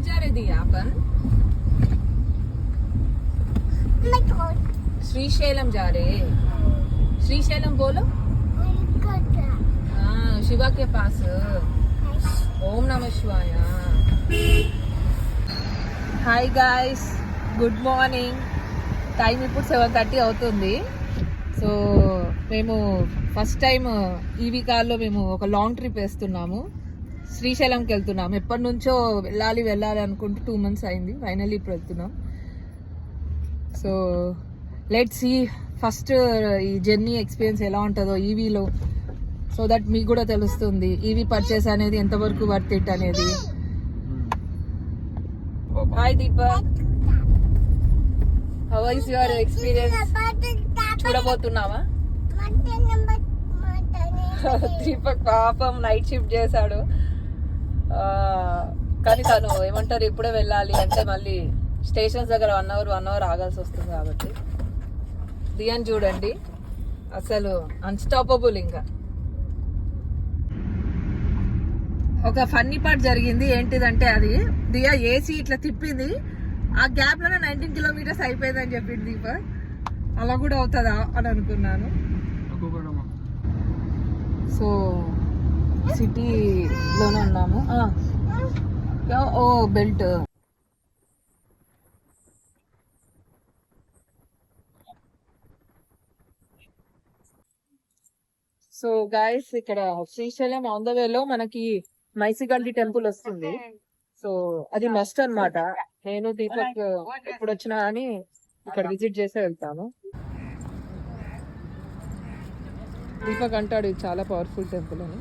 जा रहे दिया अपन? श्रीशैलम जा रहे। श्रीशैलम बोलो। हाँ, शिवा के पास। ओम नमः शिवाय। Hi guys, good morning. Time ఇప్పుడు 7:30 అవుతుంది. సో మేము ఫస్ట్ టైం ఈవీ కార్లో మేము ఒక లాంగ్ ట్రిప్ వేస్తున్నాము. శ్రీశైలంకి వెళ్తున్నాము. ఎప్పటి నుంచో వెళ్ళాలి అనుకుంటూ 2 months అయింది. ఫైనల్లీ ఇప్పుడు వెళ్తున్నాం. సో లెట్స్ సీ ఫస్ట్ ఈ జర్నీ ఎక్స్పీరియన్స్ ఎలా ఉంటుందో ఈవీలో, సో దట్ మీకు కూడా తెలుస్తుంది ఈవీ పర్చేస్ అనేది ఎంతవరకు వర్త్ ఇట్ అనేది. Hi Deepak, how is your experience? చూడబోతున్నావా? దీపక్ పాపం నైట్ షిఫ్ట్ చేశాడు, కానీ తను ఏమంటారు ఇప్పుడే వెళ్ళాలి అంటే మళ్ళీ స్టేషన్స్ దగ్గర 1 hour ఆగాల్సి వస్తుంది. కాబట్టి దియాన్ చూడండి, అసలు అన్స్టాపబుల్. ఇంకా ఒక ఫన్నీ పార్ట్ జరిగింది. ఏంటిదంటే అది దియా ఏసీ ఇట్లా తిప్పింది, ఆ గ్యాప్ లోనే 19 kilometers అయిపోయిందని చెప్పింది దీపక్. అలా కూడా అవుతుందా అని అనుకున్నాను. సో సిటీలోనే ఉన్నాము. ఓ బెల్ట్. సో గాయస్, ఇక్కడ శ్రీశైలం ఆన్ ద వేలో మనకి మైసిగల్లి టెంపుల్ వస్తుంది. సో అది మస్ట్ అన్నమాట. నేను దీపక్ ఎప్పుడు వచ్చినా అని ఇక్కడ విజిట్ చేసే వెళ్తాను. దీపక్ అంటాడు ఇది చాలా పవర్ఫుల్ టెంపుల్ అని.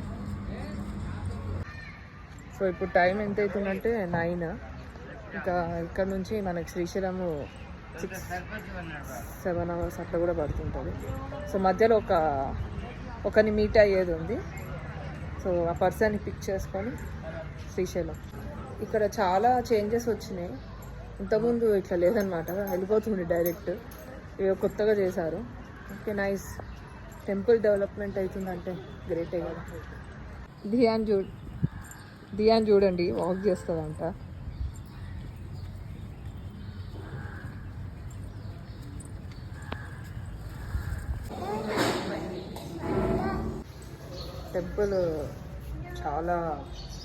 సో ఇప్పుడు టైం ఎంత అవుతుందంటే 9. ఇంకా ఇక్కడ నుంచి మనకి శ్రీశైలం 6-7 hours అట్లా కూడా పడుతుంటుంది. సో మధ్యలో ఒకరిని మీట్ అయ్యేది ఉంది. సో ఆ పర్సన్ని పిక్ చేసుకొని శ్రీశైలం. ఇక్కడ చాలా చేంజెస్ వచ్చినాయి. ఇంతకుముందు ఇట్లా లేదనమాట, వెళ్ళిపోతుంది డైరెక్ట్. ఇవి కొత్తగా చేశారు. Okay, nice. టెంపుల్ డెవలప్మెంట్ అవుతుందంటే గ్రేటే కదా. దియాన్ చూడండి వాక్ చేస్తుందంట. టెంపుల్ చాలా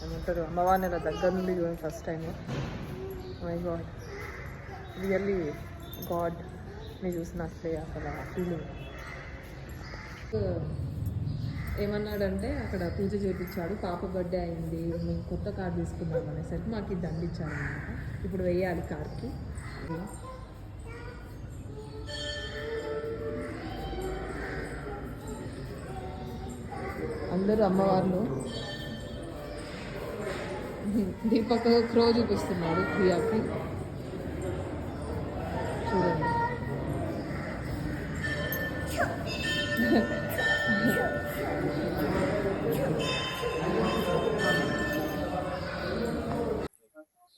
ఏమంటారు, అమ్మవారిని ఇలా దగ్గర నుండి చూడండి first time. My god, really గాడ్ని చూసినట్లే అసలు ఫీలింగ్. ఏమన్నాడంటే అక్కడ పూజ చేయించాడు, పాప బర్త్డే అయింది, మేము కొత్త కార్ తీసుకున్నాం అనేసరికి మాకు ఇది దండిచ్చాడు అనమాట. ఇప్పుడు వెయ్యాలి కార్కి. అందరూ అమ్మవార్లు. దీపక్ క్రో చూపిస్తున్నాడు ప్రియాకి, చూడండి.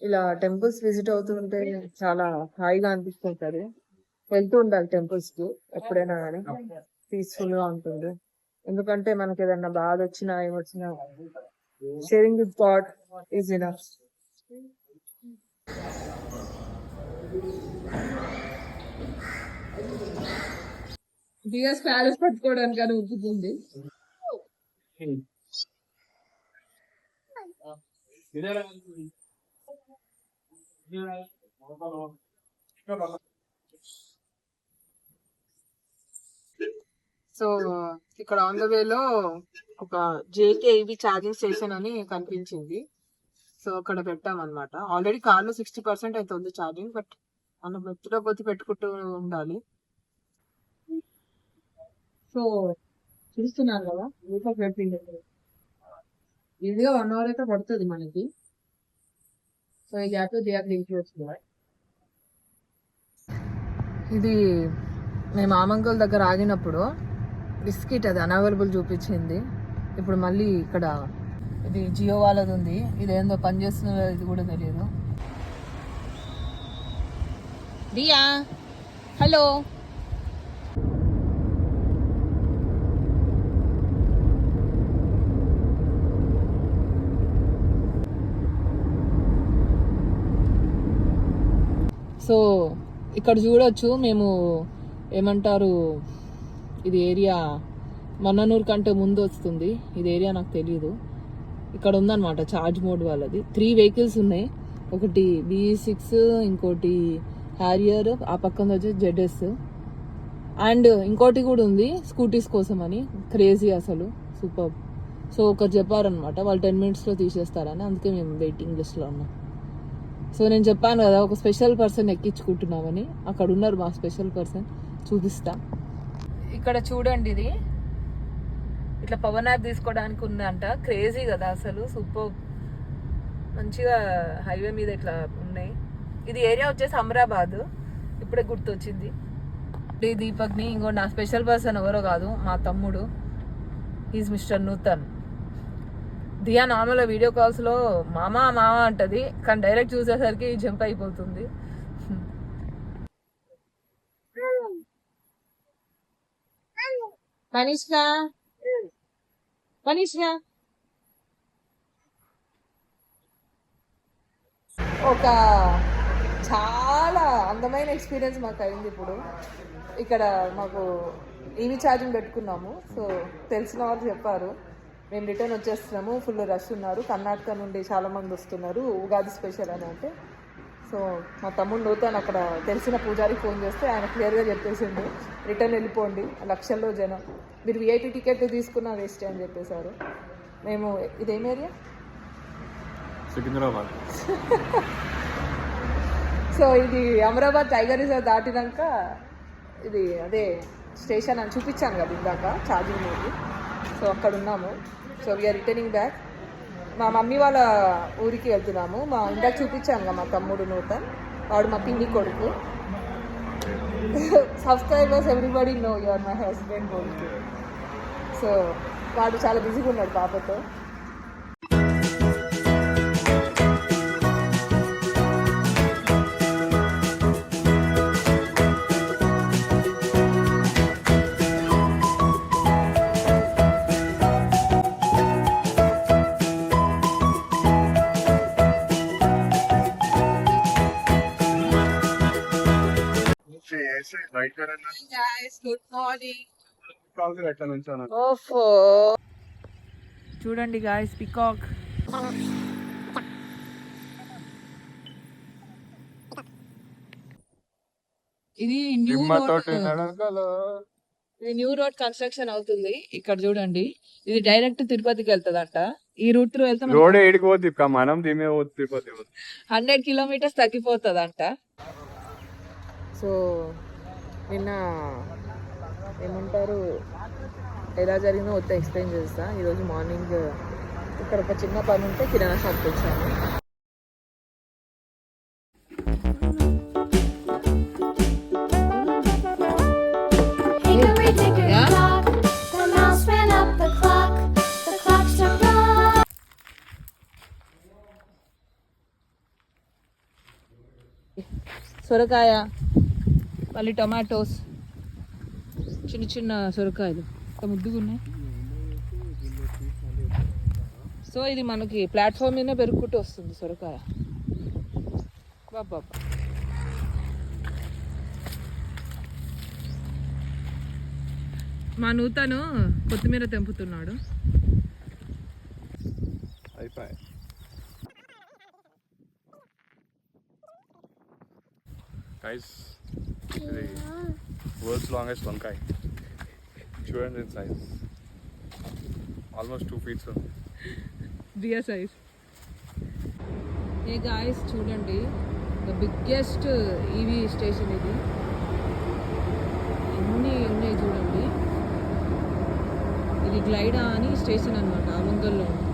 ఇలా టెంపుల్స్ విజిట్ అవుతుంటే చాలా హాయిగా అనిపిస్తుంటది. వెళ్తూ ఉండాలి టెంపుల్స్కి ఎప్పుడైనా కానీ, పీస్ఫుల్గా ఉంటుంది. ఎందుకంటే మనకి ఏదన్నా బాధ వచ్చినా ఏమొచ్చినా sharing with god is enough. DS palace పట్టుకోవడానికి అని ఉరుకుతుంది. సో ఇక్కడ ఆన్ ద వేలో ఒక జేకేఈవి ఛార్జింగ్ స్టేషన్ అని కనిపించింది. సో అక్కడ పెట్టామన్నమాట. ఆల్రెడీ కార్లో 60% అయితే ఉంది ఛార్జింగ్, బట్ మనం బెత్తులో కొద్ది పెట్టుకుంటూ ఉండాలి. సో చూస్తున్నారు కదా, ఈజీగా 1 hour అయితే పడుతుంది మనకి. సో ఈ గ్యాప్ దిగవచ్చు. ఇది మేము ఆమంగల్ దగ్గర ఆగినప్పుడు బిస్కెట్ అది అనవైలబుల్ చూపించింది. ఇప్పుడు మళ్ళీ ఇక్కడ ఇది జియో వాళ్ళది ఉంది. ఇదేందో పని చేస్తున్నదో ఇది కూడా తెలియదు. దియా, హలో. సో ఇక్కడ చూడొచ్చు మేము ఏమంటారు, ఇది ఏరియా మన్ననూరు కంటే ముందు వస్తుంది. ఇది ఏరియా నాకు తెలియదు. ఇక్కడ ఉందన్నమాట ఛార్జ్ మోడ్ వాళ్ళది. 3 వెహికల్స్ ఉన్నాయి. ఒకటి BE6, ఇంకోటి హ్యారియర్, ఆ పక్కన వచ్చి ZS, అండ్ ఇంకోటి కూడా ఉంది స్కూటీస్ కోసం అని. క్రేజీ అసలు, సూపర్. సో ఒకరు చెప్పారనమాట వాళ్ళు 10 minutesలో తీసేస్తారని, అందుకే మేము వెయిటింగ్ లిస్ట్లో ఉన్నాం. సో నేను చెప్పాను కదా ఒక స్పెషల్ పర్సన్ ఎక్కించుకుంటున్నామని, అక్కడ ఉన్నారు మా స్పెషల్ పర్సన్, చూపిస్తా. ఇక్కడ చూడండి, ఇది ఇట్లా పవర్ యాప్ తీసుకోవడానికి ఉందంట. క్రేజీ కదా అసలు, సూపర్. మంచిగా హైవే మీద ఇట్లా ఉన్నాయి. ఇది ఏరియా వచ్చేసి అమరాబాద్, ఇప్పుడే గుర్తొచ్చింది. దీపక్ని, ఇంకో నా స్పెషల్ పర్సన్ ఎవరో కాదు, మా తమ్ముడు. Is mister Nutan. దియా నార్మల్ వీడియో కాల్స్లో మామా మామా అంటది, కానీ డైరెక్ట్ చూసేసరికి జంప్ అయిపోతుంది. మనీష్గా ఒక చాలా అందమైన ఎక్స్పీరియన్స్ మాకు అయింది. ఇప్పుడు ఇక్కడ మాకు ఈవీ ఛార్జింగ్ పెట్టుకున్నాము. సో తెలిసిన వాళ్ళు చెప్పారు మేము రిటర్న్ వచ్చేస్తున్నాము, ఫుల్ రష్ ఉన్నారు, కర్ణాటక నుండి చాలామంది వస్తున్నారు, ఉగాది స్పెషల్ అని అంటే. సో మా తమ్ముడు నూతన్ అక్కడ తెలిసిన పూజారికి ఫోన్ చేస్తే ఆయన క్లియర్గా చెప్పేసిండు, రిటర్న్ వెళ్ళిపోండి, లక్షల్లో జనం, మీరు VIP టికెట్ తీసుకున్నా వేస్ట్ అని చెప్పేశారు. మేము ఇదేం ఏరియా, సికింద్రాబాద్. సో ఇది అమరాబాద్ టైగర్ రిజర్వ్ దాటినాక ఇది అదే స్టేషన్ అని చూపించాను కదా ఇందాక, ఛార్జింగ్ మూవీ. సో అక్కడ ఉన్నాము. So we are returning back. మా మమ్మీ వాళ్ళ ఊరికి వెళ్తున్నాము. మా ఇందాక చూపించాను కదా మా తమ్ముడు నూతన్, వాడు మా పిన్ని కొడుకు. Subscribers everybody know you are my husband కొడుకు. సో వాడు చాలా బిజీగా ఉన్నాడు పాపతో. Good morning. చూడండి గాయస్, పికాక్. ఇది న్యూ రోడ్ కన్స్ట్రక్షన్ అవుతుంది. ఇక్కడ చూడండి, ఇది డైరెక్ట్ తిరుపతికి వెళ్తుందంట. ఈ రూట్ లో వెళ్తే 100 kilometers తగ్గిపోతుందంట. సో నిన్న ఏమంటారు ఎలా జరిగిందో మొత్తం ఎక్స్ప్లెయిన్ చేస్తా. ఈరోజు మార్నింగ్ ఇక్కడ ఒక చిన్న పని ఉంటే కిరాణా షాప్కి వచ్చాను. సొరకాయ, మళ్ళీ టొమాటోస్, చిన్న చిన్న సొరకాయలు ముద్దుగా ఉన్నాయి. సో ఇది మనకి ప్లాట్ఫామ్ మీద పెరుగుకుంటూ వస్తుంది సొరకాయ. బాబా మా నూతను కొత్తిమీర తెంపుతున్నాడు. Guys, the world's longest vankai. Children in size, almost 2 feet soon. Dear size. Hey guys, చూడండి, the biggest EV station ఇది. ఎన్ని ఉన్నాయి చూడండి. ఇది గ్లైడా అని స్టేషన్ అన్నమాట, ఆమంగల్లో ఉంది.